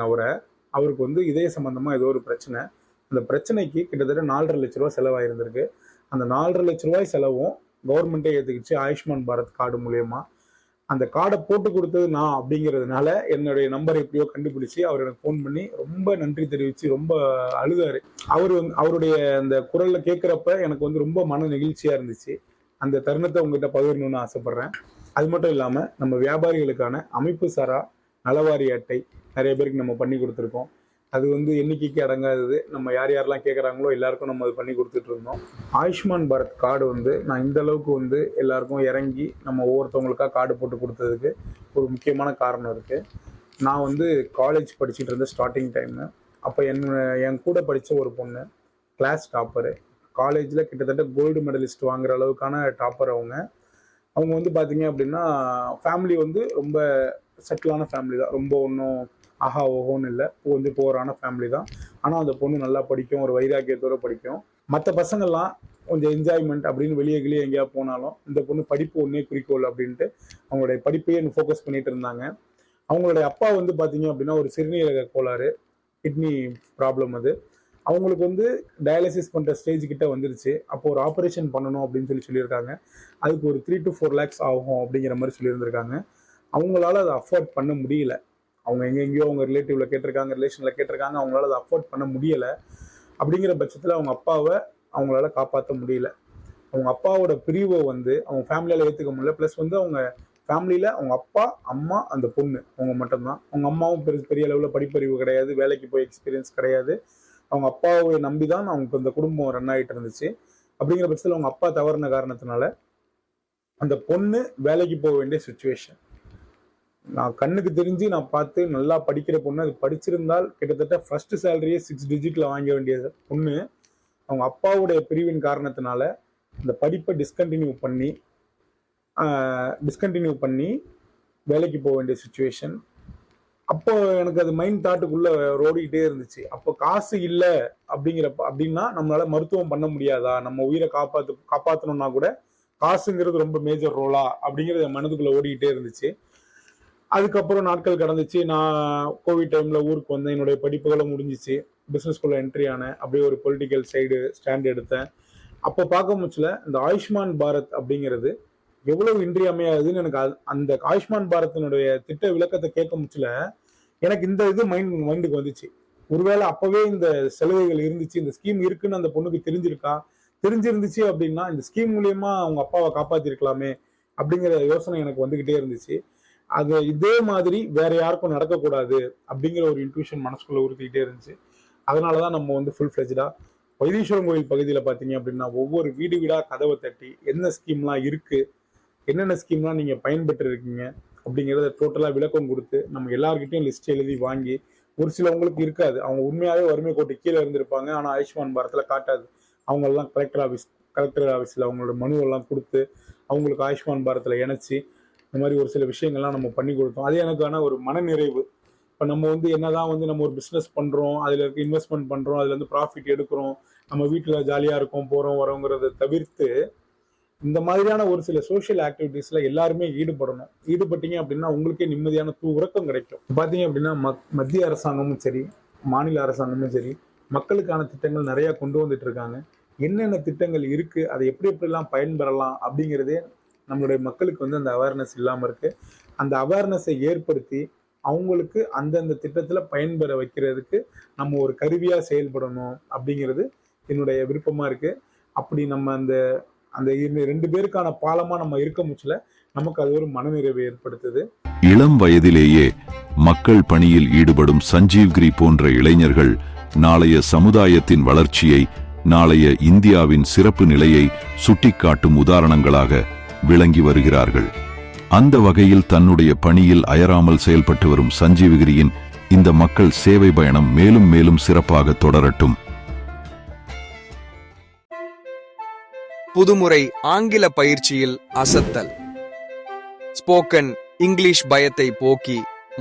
அவருக்கு வந்து இதய சம்மந்தமாக ஏதோ ஒரு பிரச்சனை. அந்த பிரச்சனைக்கு கிட்டத்தட்ட 4.5 லட்ச ரூபா செலவாயிருந்திருக்கு. அந்த 4.5 லட்ச ரூபாய் செலவும் கவர்மெண்ட்டே ஏற்றுக்கிச்சு ஆயுஷ்மான் பாரத் கார்டு மூலயமா. அந்த கார்டை போட்டு கொடுத்தது நான் அப்படிங்கிறதுனால என்னுடைய நம்பரை எப்படியோ கண்டுபிடிச்சி அவர் எனக்கு ஃபோன் பண்ணி ரொம்ப நன்றி தெரிவித்து ரொம்ப அழுதாரு. அவருடைய அந்த குரல்ல கேட்குறப்ப எனக்கு வந்து ரொம்ப மன நெகிழ்ச்சியாக இருந்துச்சு. அந்த தருணத்தை உங்ககிட்ட பகிரணும்னு ஆசைப்பட்றேன். அது மட்டும் இல்லாமல் நம்ம வியாபாரிகளுக்கான அமைப்பு சாரா நலவாரி அட்டை நிறைய பேருக்கு நம்ம பண்ணி கொடுத்துருக்கோம். அது வந்து எண்ணிக்கைக்கு அடங்காதது. நம்ம யாரெல்லாம் கேட்குறாங்களோ எல்லாருக்கும் நம்ம அது பண்ணி கொடுத்துட்டு இருந்தோம். ஆயுஷ்மான் பாரத் கார்டு வந்து நான் இந்த அளவுக்கு வந்து எல்லாருக்கும் இறங்கி நம்ம ஒவ்வொருத்தவங்களுக்காக கார்டு போட்டு கொடுத்ததுக்கு ஒரு முக்கியமான காரணம் இருக்குது. நான் வந்து காலேஜ் படிச்சுட்டு இருந்த ஸ்டார்டிங் டைமு. அப்போ என் கூட படித்த ஒரு பொண்ணு கிளாஸ் டாப்பரு, காலேஜில் கிட்டத்தட்ட கோல்டு மெடலிஸ்ட் வாங்குற அளவுக்கான டாப்பர். அவங்க வந்து பார்த்தீங்க அப்படின்னா ஃபேமிலி வந்து ரொம்ப செட்டிலான ஃபேமிலி தான். ரொம்ப ஒன்றும் ஆஹா ஓஹோன்னு இல்லை, வந்து போகிறான ஃபேமிலி தான். ஆனால் அந்த பொண்ணு நல்லா படிக்கும், ஒரு வைராக்கியத்தோடு படிக்கும். மற்ற பசங்கள்லாம் கொஞ்சம் என்ஜாய்மெண்ட் அப்படின்னு வெளியே எங்கேயாவது போனாலும் இந்த பொண்ணு படிப்பு ஒன்றே குறிக்கோள் அப்படின்ட்டு அவங்களுடைய படிப்பையே ஃபோக்கஸ் பண்ணிட்டு இருந்தாங்க. அவங்களுடைய அப்பா வந்து பார்த்தீங்க அப்படின்னா ஒரு சிறுநீரக கோளாறு, கிட்னி ப்ராப்ளம். அது அவங்களுக்கு வந்து டயாலிசிஸ் பண்ணுற ஸ்டேஜ் கிட்ட வந்துருச்சு. அப்போ ஒரு ஆப்ரேஷன் பண்ணணும் அப்படின்னு சொல்லியிருக்காங்க. அதுக்கு ஒரு 3 to 4 lakhs ஆகும் அப்படிங்கிற மாதிரி சொல்லியிருந்திருக்காங்க. அவங்களால அதை அஃபோர்ட் பண்ண முடியல. அவங்க எங்கெங்கேயோ அவங்க ரிலேட்டிவ்ல கேட்டிருக்காங்க, ரிலேஷனில் கேட்டிருக்காங்க, அவங்களால அதை அஃபோர்ட் பண்ண முடியலை. அப்படிங்கிற பட்சத்தில் அவங்க அப்பாவை அவங்களால காப்பாற்ற முடியல. அவங்க அப்பாவோட பிரிவை வந்து அவங்க ஃபேமிலியால் ஏற்றுக்க முடியல. ப்ளஸ் வந்து அவங்க ஃபேமிலியில் அவங்க அப்பா, அம்மா, அந்த பொண்ணு அவங்க மட்டும்தான். அவங்க அம்மாவும் பெரிய அளவில் படிப்பறிவு கிடையாது, வேலைக்கு போய் எக்ஸ்பீரியன்ஸ் கிடையாது. அவங்க அப்பாவை நம்பி தான் அவங்களுக்கு இந்த குடும்பம் ரன் ஆகிட்டு இருந்துச்சு. அப்படிங்கிற பட்சத்தில் அவங்க அப்பா தவறின காரணத்தினால அந்த பொண்ணு வேலைக்கு போக வேண்டிய சுச்சுவேஷன். நான் கண்ணுக்கு தெரிஞ்சு நான் பார்த்து நல்லா படிக்கிற பொண்ணு, அது படிச்சிருந்தால் கிட்டத்தட்ட ஃபர்ஸ்ட் சேலரியே 6 digitல வாங்க வேண்டிய பொண்ணு அவங்க அப்பாவுடைய பிரிவின் காரணத்தினால இந்த படிப்பை டிஸ்கண்டினியூ பண்ணி வேலைக்கு போக வேண்டிய சுச்சுவேஷன். அப்போ எனக்கு அது மைண்ட் தாட்டுக்குள்ள ஓடிக்கிட்டே இருந்துச்சு. அப்போ காசு இல்லை அப்படின்னா நம்மளால மருத்துவம் பண்ண முடியாதா, நம்ம உயிரை காப்பாற்றணும்னா கூட காசுங்கிறது ரொம்ப மேஜர் ரோலா அப்படிங்கிறது என் மனதுக்குள்ள ஓடிக்கிட்டே இருந்துச்சு. அதுக்கப்புறம் நாட்கள் கடந்துச்சு. நான் கோவிட் டைம்ல ஊருக்கு வந்தேன், என்னுடைய படிப்புகளும் முடிஞ்சிச்சு, பிஸ்னஸ்குள்ள என்ட்ரி ஆனேன், அப்படியே ஒரு பொலிட்டிக்கல் சைடு ஸ்டாண்ட் எடுத்தேன். அப்போ பார்க்க முச்சுல இந்த ஆயுஷ்மான் பாரத் அப்படிங்கிறது எவ்வளவு இன்றியமையாதுன்னு எனக்கு அந்த ஆயுஷ்மான் பாரத்தினுடைய திட்ட விளக்கத்தை கேட்க முச்சுல எனக்கு இந்த இது மைண்டுக்கு வந்துச்சு. ஒருவேளை அப்பவே இந்த சலுகைகள் இருந்துச்சு, இந்த ஸ்கீம் இருக்குன்னு அந்த பொண்ணுக்கு தெரிஞ்சிருந்துச்சு அப்படின்னா இந்த ஸ்கீம் மூலியமா அவங்க அப்பாவை காப்பாத்திருக்கலாமே அப்படிங்கிற யோசனை எனக்கு வந்துகிட்டே இருந்துச்சு. அது இதே மாதிரி வேற யாருக்கும் நடக்கக்கூடாது அப்படிங்கிற ஒரு இன்ட்யூஷன் மனசுக்குள்ள உறுத்திக்கிட்டே இருந்துச்சு. அதனாலதான் நம்ம வந்து ஃபுல் ஃபிளெஜ்டா வைத்தீஸ்வரன் கோயில் பகுதியில் பார்த்தீங்க அப்படின்னா ஒவ்வொரு வீடா கதவை தட்டி என்ன ஸ்கீம்லாம் இருக்கு, என்னென்ன ஸ்கீம்லாம் நீங்க பயன்பெற்று இருக்கீங்க அப்படிங்கிறத டோட்டலா விளக்கம் கொடுத்து நம்ம எல்லார்கிட்டையும் லிஸ்ட் எழுதி வாங்கி, ஒரு சிலவங்களுக்கு இருக்காது, அவங்க உண்மையாவே வறுமை கோட்டு கீழே இருந்திருப்பாங்க, ஆனா ஆயுஷ்மான் பாரத்ல காட்டாது. அவங்க எல்லாம் கலெக்டர் ஆஃபீஸில் அவங்களோட மனுவெல்லாம் கொடுத்து அவங்களுக்கு ஆயுஷ்மான் பாரத்ல இணைச்சி இந்த மாதிரி ஒரு சில விஷயங்கள்லாம் நம்ம பண்ணி கொடுத்தோம். அது எனக்கான ஒரு மனநிறைவு. இப்போ நம்ம வந்து என்னதான் வந்து நம்ம ஒரு பிஸ்னஸ் பண்ணுறோம், அதில் இருக்க இன்வெஸ்ட்மெண்ட் பண்ணுறோம், அதுல இருந்து ப்ராஃபிட் எடுக்கிறோம், நம்ம வீட்டில் ஜாலியாக இருக்கோம், போகிறோம் வரோங்கிறத தவிர்த்து இந்த மாதிரியான ஒரு சில சோஷியல் ஆக்டிவிட்டீஸ்ல எல்லாருமே ஈடுபட்டீங்க அப்படின்னா உங்களுக்கே நிம்மதியான உறக்கம் கிடைக்கும். பார்த்தீங்க அப்படின்னா மத்திய அரசாங்கமும் சரி, மாநில அரசாங்கமும் சரி, மக்களுக்கான திட்டங்கள் நிறைய கொண்டு வந்துட்டு இருக்காங்க. என்னென்ன திட்டங்கள் இருக்கு, அதை எப்படிலாம் பயன்பெறலாம் அப்படிங்கிறதே நம்மளுடைய மக்களுக்கு வந்து அந்த அவேர்னஸ் இல்லாமல் இருக்கு. அந்த அவேர்னஸை ஏற்படுத்தி அவங்களுக்கு அந்தந்த திட்டத்தில் பயன்பெற வைக்கிறதுக்கு நம்ம ஒரு கருவியாக செயல்படணும் அப்படிங்கிறது என்னுடைய விருப்பமாக இருக்கு. அப்படி நம்ம அந்த 2 பேருக்கான பாலமா நம்ம இருக்க முச்சுல நமக்கு அது ஒரு மனநிறைவை ஏற்படுத்துது. இளம் வயதிலேயே மக்கள் பணியில் ஈடுபடும் சஞ்சீவ்கிரி போன்ற இளைஞர்கள் நாளைய சமுதாயத்தின் வளர்ச்சியை, நாளைய இந்தியாவின் சிறப்பு நிலையை சுட்டிக்காட்டும் உதாரணங்களாக விளங்கி வருகிறார்கள். அந்த வகையில் தன்னுடைய பணியில் அயராமல் செயல்பட்டு வரும் சஞ்சீவ்கிரியின் இந்த மக்கள் சேவை பயணம் மேலும் மேலும் சிறப்பாக தொடரட்டும். புதுமுறை ஆங்கில பயிற்சியில் அசத்தல். ஸ்போக்கன் இங்கிலீஷ் பயத்தை போக்கி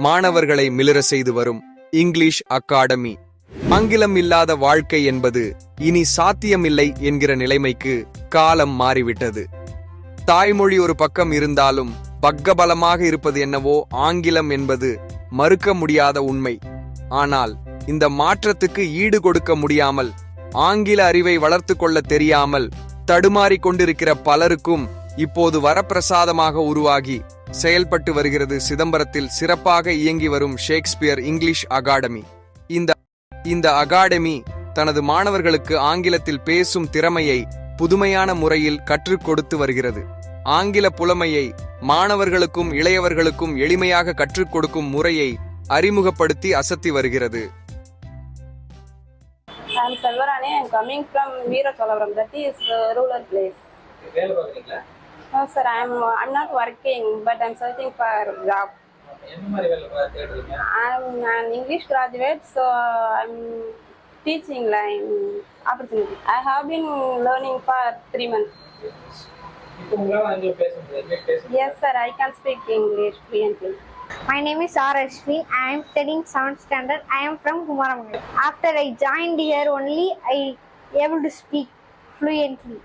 மாணவர்களை மிளிர செய்து வரும் இங்கிலீஷ் அகாடமி. ஆங்கிலம் இல்லாத வாழ்க்கை என்பது இனி சாத்தியமில்லை என்கிற நிலைமைக்கு காலம் மாறிவிட்டது. தாய்மொழி ஒரு பக்கம் இருந்தாலும் பக்கபலமாக இருப்பது என்னவோ ஆங்கிலம் என்பது மறுக்க முடியாத உண்மை. ஆனால் இந்த மாற்றத்துக்கு ஈடு கொடுக்க முடியாமல், ஆங்கில அறிவை வளர்த்து கொள்ள தெரியாமல் தடுமாறிக் கொண்டிருக்கிற பலருக்கும் இப்போது வரப்பிரசாதமாக உருவாகி செயல்பட்டு வருகிறது சிதம்பரத்தில் சிறப்பாக இயங்கி வரும் ஷேக்ஸ்பியர் இங்கிலீஷ் அகாடமி. இந்த அகாடமி தனது மாணவர்களுக்கு ஆங்கிலத்தில் பேசும் திறமையை புதுமையான முறையில் கற்றுக் கொடுத்து வருகிறது. ஆங்கில புலமையை மாணவர்களுக்கும் இளையவர்களுக்கும் எளிமையாக கற்றுக் கொடுக்கும் முறையை அறிமுகப்படுத்தி அசத்தி வருகிறது. I am Selvarani. I am coming from Veerasolavaram. That is a rural place. No, sir. I'm not working, but I'm searching for job. I'm an English graduate, so I'm teaching line opportunity. I have been learning for 3 months. Yes, sir. I can speak English fluently. My name is Rashmi. I am studying 7th standard. I am from Kumaramangala. After I joined here only, I able to speak fluently.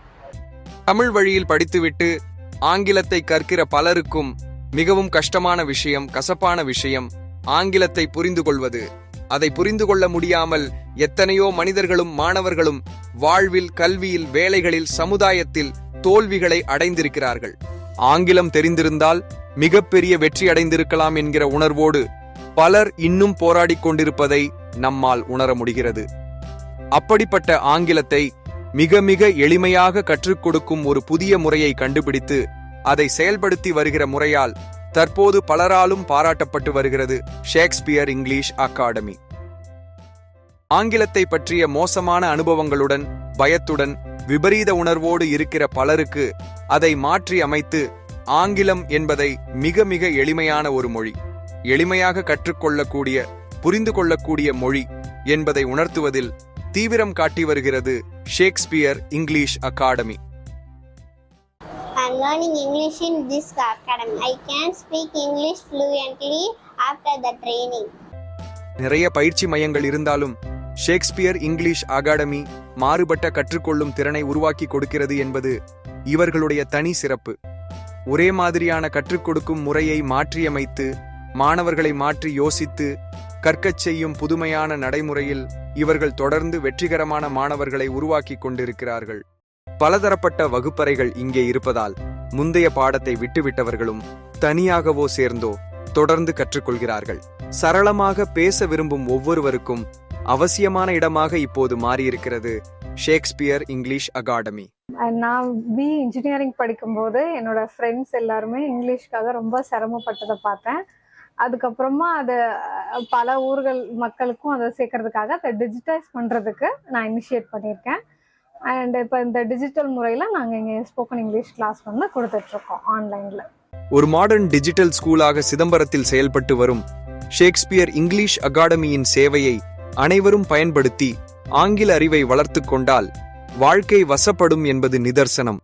Tamil வழியில் படித்துவிட்டு ஆங்கிலத்தை கற்கிற பலருக்கும் மிகவும் கஷ்டமான விஷயம், கசப்பான விஷயம் ஆங்கிலத்தை புரிந்து கொள்வது. அதை புரிந்து கொள்ள முடியாமல் எத்தனையோ மனிதர்களும் மாணவர்களும் வாழ்வில், கல்வியில், வேலைகளில், சமுதாயத்தில் தோல்விகளை அடைந்திருக்கிறார்கள். ஆங்கிலம் தெரிந்திருந்தால் மிகப்பெரிய வெற்றி அடைந்திருக்கலாம் என்கிற உணர்வோடு பலர் இன்னும் போராடிக் கொண்டிருப்பதை நம்மால் உணர முடிகிறது. அப்படிப்பட்ட ஆங்கிலத்தை மிக மிக எளிமையாக கற்றுக் கொடுக்கும் ஒரு புதிய முறையை கண்டுபிடித்து அதை செயல்படுத்தி வருகிற முறையால் தற்போது பலராலும் பாராட்டப்பட்டு வருகிறது ஷேக்ஸ்பியர் இங்கிலீஷ் அகாடமி. ஆங்கிலத்தை பற்றிய மோசமான அனுபவங்களுடன், பயத்துடன், விபரீத உணர்வோடு இருக்கிற பலருக்கு அதை மாற்றி அமைத்து ஆங்கிலம் என்பதை மிக மிக எளிமையான ஒரு மொழி, எளிமையாக கற்றுக்கொள்ளக்கூடிய, புரிந்து கொள்ளக்கூடிய மொழி என்பதை உணர்த்துவதில் தீவிரம் காட்டி வருகிறது Shakespeare English academy. I am learning English in this academy. I can speak English fluently after the training. நிறைய பயிற்சி மையங்கள் இருந்தாலும் ஷேக்ஸ்பியர் இங்கிலீஷ் அகாடமி மாறுபட்ட கற்றுக்கொள்ளும் திறனை உருவாக்கி கொடுக்கிறது என்பது இவர்களுடைய தனி சிறப்பு. ஒரே மாதிரியான கற்றுக் கொடுக்கும் முறையை மாற்றியமைத்து, மாணவர்களை மாற்றி யோசித்து கற்கச் செய்யும் புதுமையான நடைமுறையில் இவர்கள் தொடர்ந்து வெற்றிகரமான மாணவர்களை உருவாக்கி கொண்டிருக்கிறார்கள். பலதரப்பட்ட வகுப்பறைகள் இங்கே இருப்பதால் முந்தைய பாடத்தை விட்டுவிட்டவர்களும் தனியாகவோ சேர்ந்தோ தொடர்ந்து கற்றுக்கொள்கிறார்கள். சரளமாக பேச விரும்பும் ஒவ்வொருவருக்கும் அவசியமான இடமாக இப்போது மாறியிருக்கிறது ஷேக்ஸ்பியர் இங்கிலீஷ் அகாடமி. நான் இன்ஜினியரிங் படிக்கும்போது என்னோட ஃப்ரெண்ட்ஸ் எல்லாருமே இங்கிலீஷ்க்காக ரொம்ப சிரமப்பட்டதை பார்த்தேன். அதுக்கப்புறமா அதை பல ஊர்கள் மக்களுக்கும் அதை சேர்க்கறதுக்காக அதை டிஜிட்டைஸ் பண்ணுறதுக்கு நான் இனிஷியேட் பண்ணியிருக்கேன். அண்ட் இப்போ இந்த டிஜிட்டல் முறையில் நாங்கள் இங்கே ஸ்போக்கன் இங்கிலீஷ் கிளாஸ் வந்து கொடுத்துட்ருக்கோம் ஆன்லைனில். ஒரு மாடர்ன் டிஜிட்டல் ஸ்கூலாக சிதம்பரத்தில் செயல்பட்டு வரும் ஷேக்ஸ்பியர் இங்கிலீஷ் அகாடமியின் சேவையை அனைவரும் பயன்படுத்தி ஆங்கில அறிவை வளர்த்துக் கொண்டால் வாழ்க்கை வசப்படும் என்பது நிதர்சனம்.